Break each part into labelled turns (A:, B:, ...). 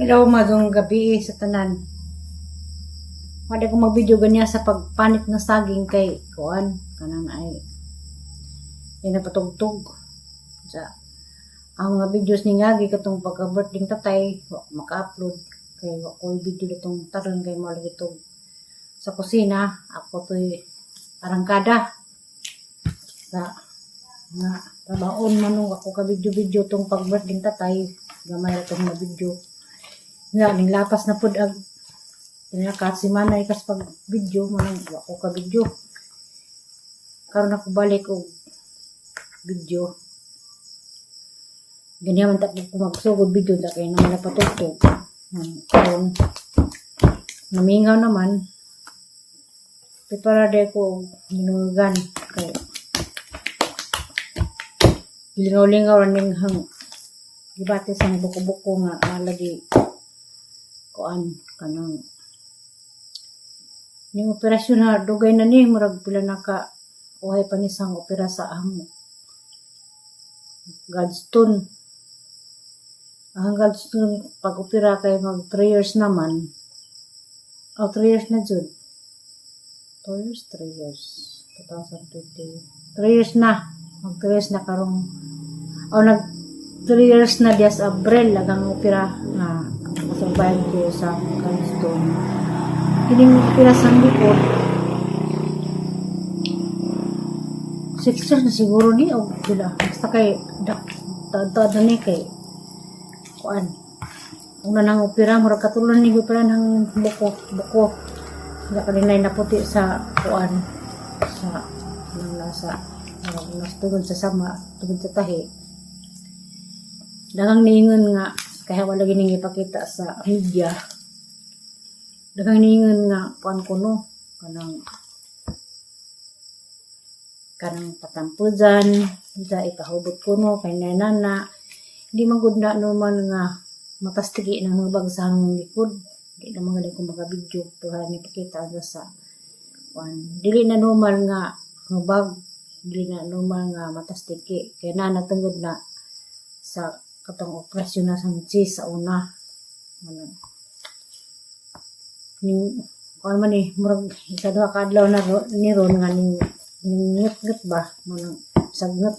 A: Hello, magong gabi sa tanan. Wala ko mag-video ganyan sa pagpanit ng saging kay kuan kanang ay napatugtog sa ang mga videos ni Ngagi katong pagka-birthday tatay maka-upload kay wa ko video ditong taron kay mo lagi sa kusina ako to'y arangkada sa nga trabaon manung ako ka video tong pag-birthday tatay gamay itong mga video nga ning lapas na pud ag pinakat si manay kas pag video manang ako ka video karon ako balik og video ganyan man tapos ko magsugod video ta kay naman napatugtog karon namingaw naman prepare ko minugan kay lingaw-lingaw ning hang gibati sa buko-buko nga lagi kuan kanang ning operasyon na dugay na ni murag pila naka uhay pa ni sang opera sa amo gallstone ang gallstone pag opera kay mag 3 years naman 3 years na jud 3 years 2020 3 years na mag 3 years na karong nag 3 years na dias Abril lagang opera nga survive ko sa gallstone. Kining opera sa likod 6 years na siguro ni o pila basta kay dada ni kay kuan una nang opera murag katulon ni opera nang buko nga kaninay na puti sa kuan sa nang nasa tugod sa sama tugod sa tahi dagang niingon nga kaya wala gining ipakita sa media dagang niingon nga kuan kuno kanang patampudan sa ipahubot kuno kay nanana hindi magud na normal nga matastigi ng mga bagsang likod di na mga kung mga video para ni pakita sa kuan dili na normal nga bag dili na normal nga matastigi kay nanatungod na sa katong operasyon na sa cheese sa una ning kuan man ni murag ikaduha ka adlaw na ni ron nga ning ngut ba manang sagnut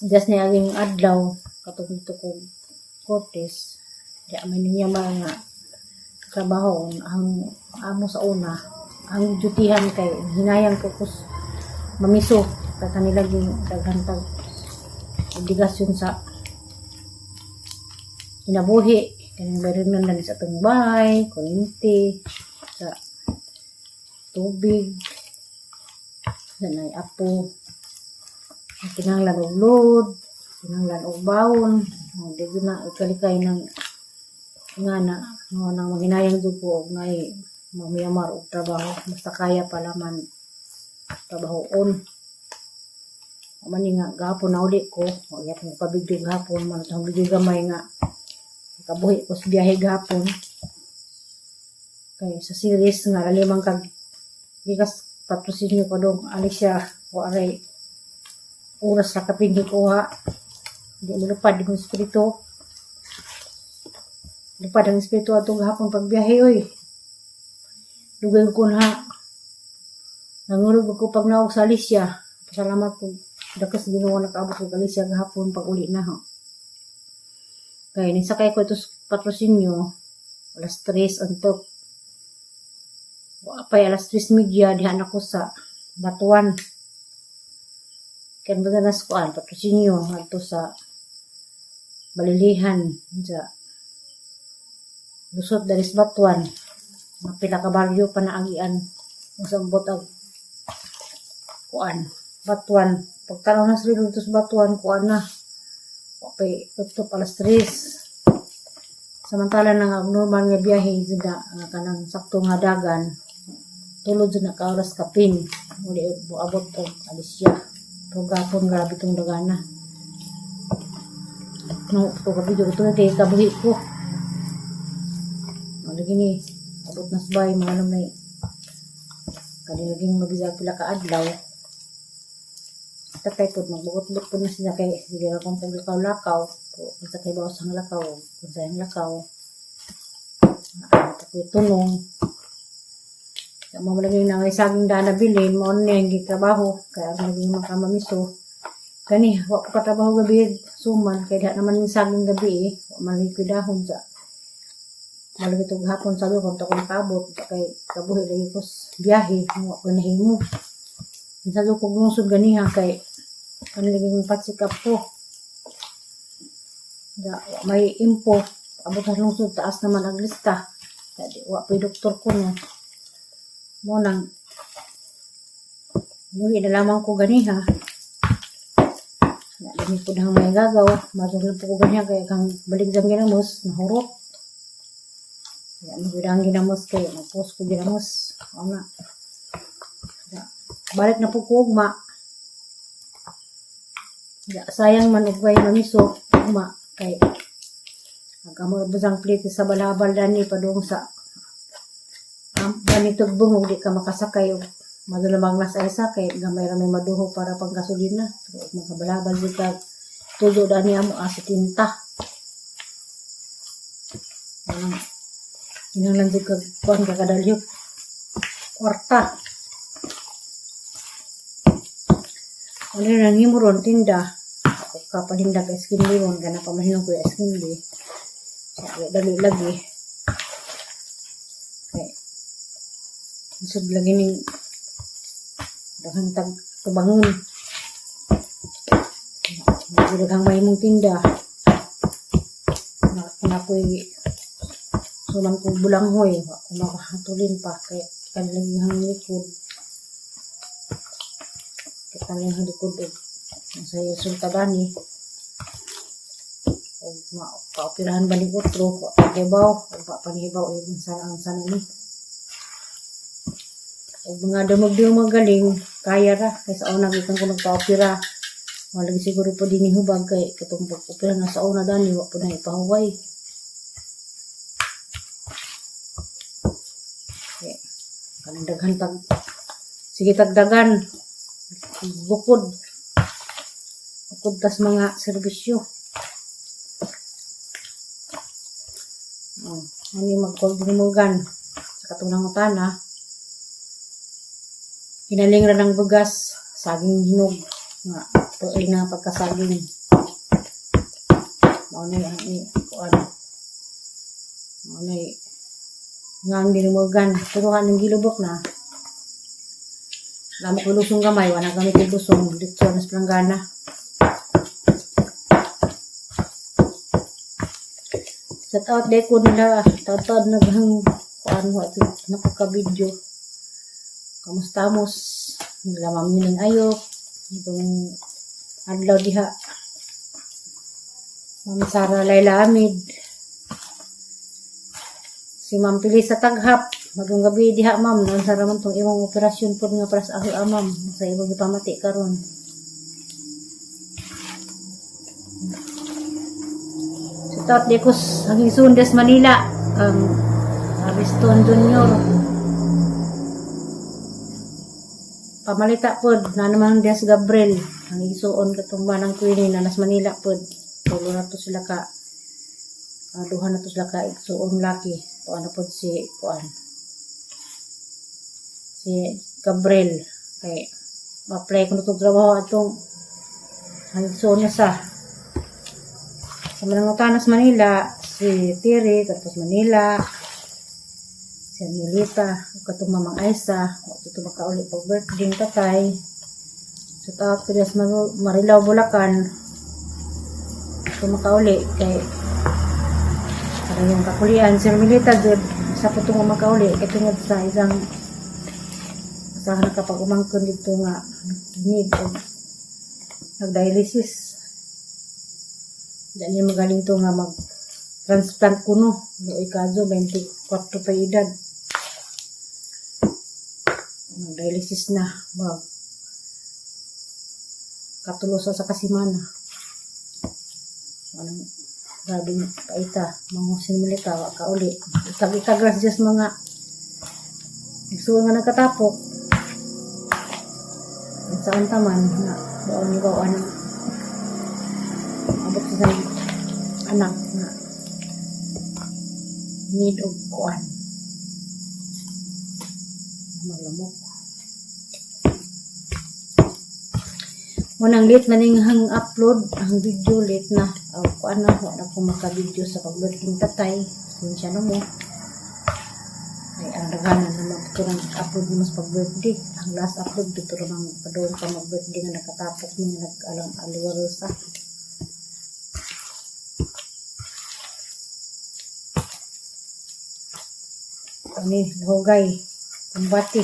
A: just ni aging adlaw katong dito ko Cortes di man niya mga trabaho ang amo sa una ang dutihan kay hinayang ko kus mamiso ta kanila ging daghantag obligasyon sa inabuhi kanang bayron na sa atong bahay kuryente sa tubig sanay apo kinahanglan og load kinahanglan og bawon di na ikalikay ng nga na nang maginayang jud ko og nay mamiyamar og trabaho basta kaya pala man trabahoon mani nga gahapon na uli ko ya pang pabigyo gahapon man ang bigyo gamay nga kabuhi ko sa biyahe gahapon kay sa series nga limang kag gikas patrocinio ko dong Alicia o aray oras ra kapindi ko ha di mo lupad yung espiritu lupad ang espiritu atong gahapon pagbiyahe oy dugay ko na nangurog ko pag naog sa Alicia pasalamat ko dakas Ginoo nakaabot ko Alicia gahapon pag uli na ho kay nisakay ko ito patrocinio alas 3 antok apay alas 3 media dihan ako sa Batuan kan ba na skuan patrocinio adto sa Balilihan sa lusot dari sa Batuan mapila ka baryo pa naagian usang botag kuan Batuan pagtanaw na sa dito sa Batuan kuan na apay tutup alas 3 samantala na normal nga biyahe jud nga kanang sakto nga dagan tulod jud na ka oras kapin uli buabot og Alicia pagapon grabe tong dagana no ko video to kay kabuhi ko lagi ni abot na sabay mga alam na kanilaging mabisa pila ka adlaw tatay po, magbuot-buot po na siya kay sige na kung paglakaw-lakaw. Kung sa kay bawas ang lakaw, kung sa yung lakaw. Tapos tunong. Kaya mamalagay na ngay saging dana bilin, mauna na yung trabaho. Kaya naging makamamiso. Kani, wak ko katrabaho gabi, suman. Kaya naman yung saging gabi malikidahon sa. Malagay itong hapon sa loob, kung akong kabot. Kaya kabuhi lagi ko biyahe, wak ko nahimo. Minsan ko lungsod ganiha kay kanilaging patsikap ko. May impo, abot sa lungsod, taas naman ang lista. Kaya wak po yung doktor ko no. Munang, yung inalaman ko ganiha. Dami po na may gagaw. Matulang po ko ganiha kaya kang baligzang ginamos, nahurot. Kaya magudang ginamos kaya magpos ko ginamos. O nga. Balik na po ko ugma. Sayang man ugway mamiso ugma. Kay agamor busang plite sa balabal dani padung sa banitog bungog di ka makasakay o madulamang nasa isa kay gamay ramay maduho para pang gasolina. So, makabalabal di ka tuyo dani amo sa tinta. Inang di ka kuhan kakadalyok. Kwarta. Ano nang himuron tinda. Ako kapalinda ka skindi ron. Gana pamahinom ko yung skindi. Kaya dali lagi. Kaya isod lagi ning daghang tubangon. Daghang mahimong tinda. Na ako'y suman kong bulanghoy. Kung makahatulin pa. Kaya kanilang hang likod. Kaya kanilang likod. Sa sultadani. O paopirahan ba ni Utro. Pagibaw. O papanihibaw. O ang sana ni. O mga dumag-dumag magaling. Kaya ra. Kaya sa una gikan ko nagpa-opera. Malagi siguro po din hubag. Kaya katong pag-opera na sa una dani. Wak po na ipahuway. Daghan sige tagdagan bukod tas mga serbisyo ani magkogdumugan sa katunang utana hinaling ra ng bugas saging hinog nga tuoy na pagkasaging mao na nga ang dinumugan. Pero kanang gilubok na. Lama ko lusong gamay. Wala kami lusong. Dito na sa planggana. Sa taot de ko nila. Taot naghang kuano at napaka-video. Kamustamos. Nila mamining ayok. Itong adlaw diha. Ma'am Sara Layla Amid. Si Ma'am Pili sa taghap. Magong gabi diha ma'am. Noon sa raman itong imong operasyon po nga para sa aho ma'am. Sa ibang ipamati karon. Sa taot dekos hanging Sundes Manila. Ariston Junior. Pamalita po. Na naman Dias Gabriel. Hanging suon katong banang Queenie na nas Manila po. Tulo na to sila ka. Duha na to sila ka igsuon laki. Kung ano po si Gabriel kay ma-apply ko na itong trabaho atong hangso na sa Manangutanas Manila si Tiri tapos Manila si Anelita katong Mamang Aisa ito makauli pag birthday tatay sa taot ko dias Marilaw Bulacan ito makauli kay yung kakulian, si Romilita good sa putong makauli katungod sa isang asahan na kapag umangkon dito nga need o nag-dialysis dyan yung magaling to nga mag-transplant kuno doon kaso 24 pa edad nag-dialysis na katulosa sa kasimana anong grabe paita, mga sinimilita, kauli. Itag-gracias mga nagsuon nga nagkatapok. Saan taman na bawaan abot sa anak na need og kuan malamok. Munang late na ning hang upload ang video, late na kuan na wala ko maka-video sa pag-birthday tatay. Sinsya na mo ay ang daghanan na magturang upload mo sa pag-birthday. Ang last upload dito ramang padoon pa mag-birthday nga nakatapos mo nag-alang aliwarosa. Ani hugay kumbati.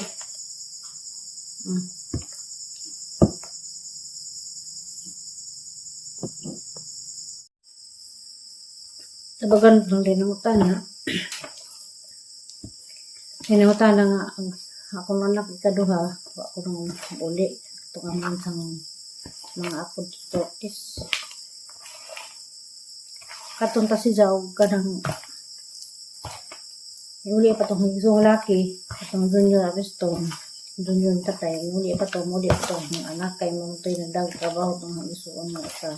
A: Tabagan lang din ang utana. Hinangutana nga ako nang nakikaduha, ako nang uli. Ito ang mansang mga apod tortis. Katunta si Jaw kanang uli pa itong higso laki, itong junior abistong, junior tatay, uli pa itong mga anak kay mga tayo na trabaho itong higsoon mo sa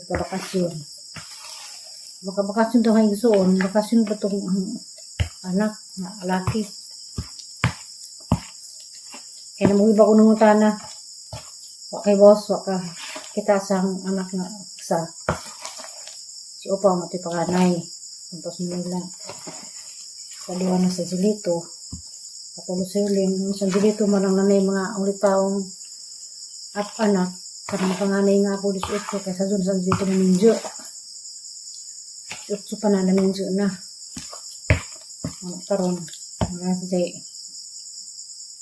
A: bakasyon. Bakasyon itong higsoon, bakasyon pa itong anak na laki. Kaya naman iba ko nung utana, wak kay boss, wak ka kita sang anak na isa. Si Opa mati pakanay. Tapos nila kaliwan na sa Zilito. Kapag siling sa Zilito marang nanay mga ulit taong at anak. Karang panganay nga po 18 kaysa doon sa Zilito na minjo. 18 pa na minjo na. Karon nga sa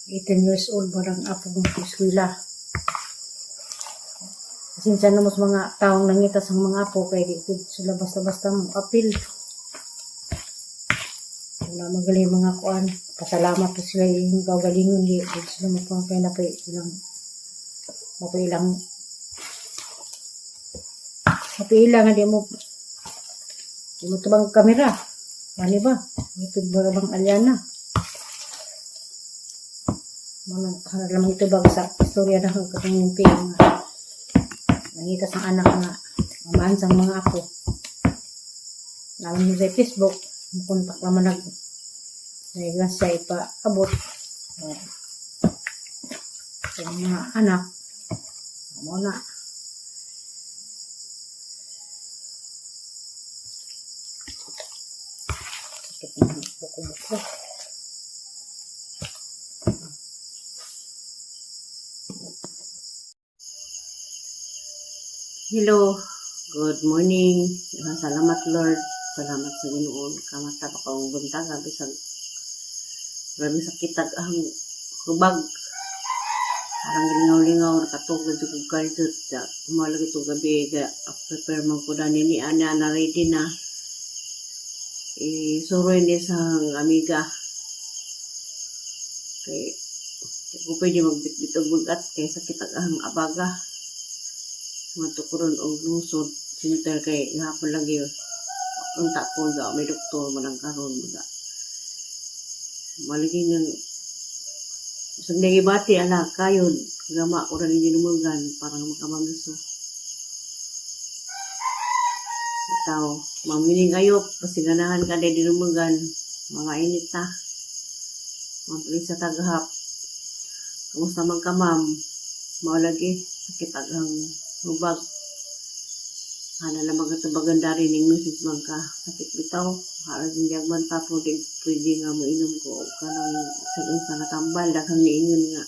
A: 18 years old marang apo ng eskwela. Sinsa na mas mga taong nangitas ang mga apo kaya dito sila basta-basta apil. Wala magaling mga kuan. Pasalamat po sila yung gagalingon. Di sila magpangkay na pa ilang nga di mo tabang kamera. Mali ba? Ito ba bang alyana? Mga lamang ito bang sa istorya na kung katungimpi nga nangitas ang anak nga mamansang mga apo. Nalang mo sa Facebook kontak naman naglas siya ipaabot sa mga anak mo na sakit na buko-buko.
B: Hello, good morning. Salamat Lord. Salamat sa Ginoo. Kamata pa kong buntag. Grabe sakit ang hubag. Parang lingaw-lingaw. Nakatog na dyan kong karsot. Umalag ito gabi. Prepare man ko na nini. Ana na ready na. Suroy ni sa amiga. Kaya ko pwede magbitbit og bugat. Kaya sakit ang abaga. Matukuron og lungsod. Sinter kay hapon lagi yun. Unta ko ga may doktor manang karon mga malagi nang sa nagibati ala kayon gama ko ra ni dumugan parang makamamiso itaw mamiling ayop pasiganahan ka dai dumugan mga init ta mapili sa tagahap kumusta man ka ma'am mao lagi sakit agang lubag. Ana lamang ito bagandari ning nusis man ka sakit bitaw. Haras din jagman pa pwede nga mo inom ko. Kanang sa natambal daghang niingon nga.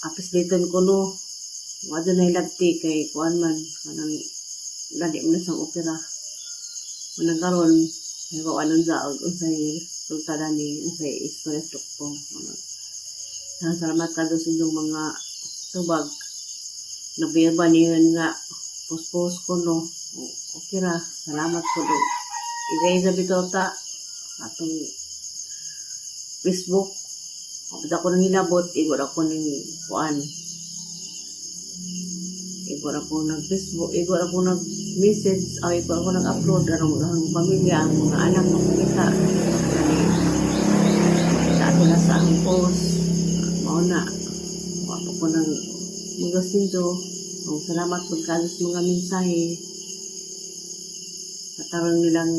B: Apis diton ko no. Wala na ilagti kay kuan man. Kanang ladi mo na sang opera. Manang karon may kawalan sa unsay resulta ni unsay stress dokpong. Salamat ka doon sa inyong mga tubag. Nabiyaba niyon nga post ko no. Okay ra. Salamat ko do. Igay sa bitota atong Facebook. Kapag ako nang hinabot, igor ako ng kuan. Igor ako ng Facebook, igor ako ng message, o igor ako ng upload ang pamilya, ang mga anak ng kita. Sa ato na sa ang post. mauna. Wapo ko ng mga sindo. Salamat po kalis mga mensahe. Katarang nilang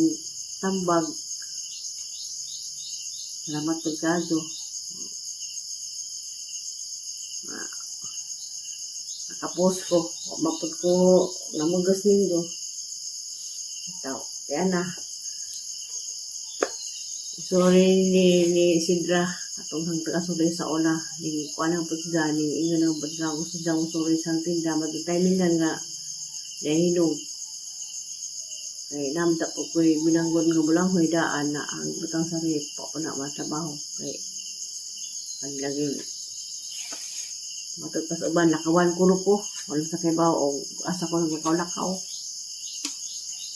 B: tambag. Salamat po kado. Nakapos ko. Mapod ko namugas nindo. Ito. Kaya na. Sorry ni Sidra. Atong hang taga-sorry sa ola. Yung kuha ng pagsiga. Yung inga ng badra ko sa dang sorry sa tinda. Matitaymingan nga. Nahinog. Kaya namda po ko'y binanggon nga bulang huidaan na ang butang sarip po na matrabaho. Kaya paglagin. Matagpas uban, lakawan ko po. Walang sa kibaw o asa ko nagkakaulakaw.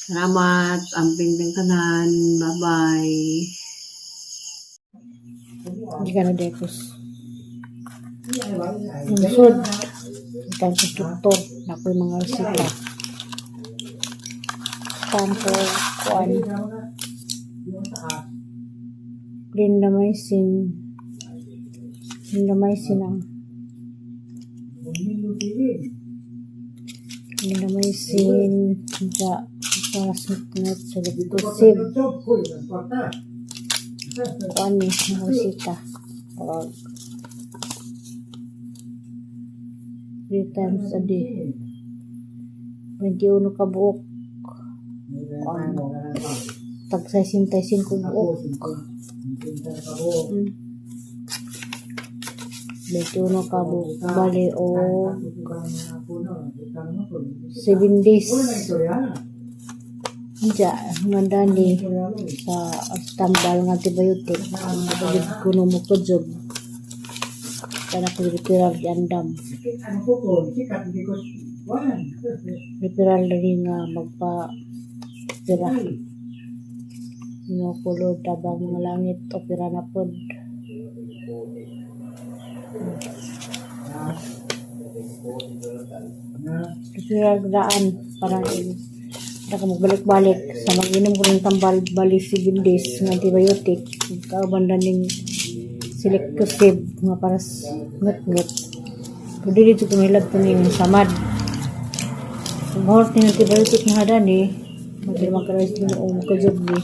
B: Salamat. Amping ng tanan. Bye-bye.
A: Hindi ka na dekos. Unsod. Ikan sa doktor. Na ako'y mga resita. Kanto, kuan. Clindamycin. Clindamycin ang Clindamycin sa parasitnet sa Lectosib. Kuan ni mga resita. Tawag. 3 times a day. 21 ka buok. Tag 65 buok. 21 ka buok. Bali o 7 days. Diya, mandani sa tambal ng antibiotic. Pagod ko no mo kudyob. Kaya ko referral di andam. Referral rin nga magpa-opera. Inukulod tabang mga langit, opera na pod. Referral daan, parang ka magbalik-balik sa mag-inom ko ng tambal bali 7 days ng antibiotic. Kaabanda ng Selectosib nga para ngut-ngut. Pwede dito kumilab ko ng samad. Kung mahort ng antibiotic nga hadan eh, magkarais din o magkajob eh.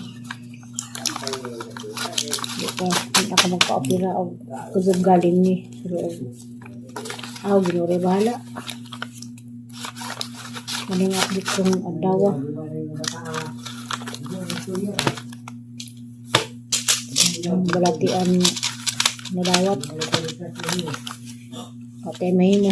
A: Hindi ako magpa-opera o kajob galing ni. Pero ako ginuri bahala. Maning update kong adawa. Ang balatian nadawat. Patay mahimo.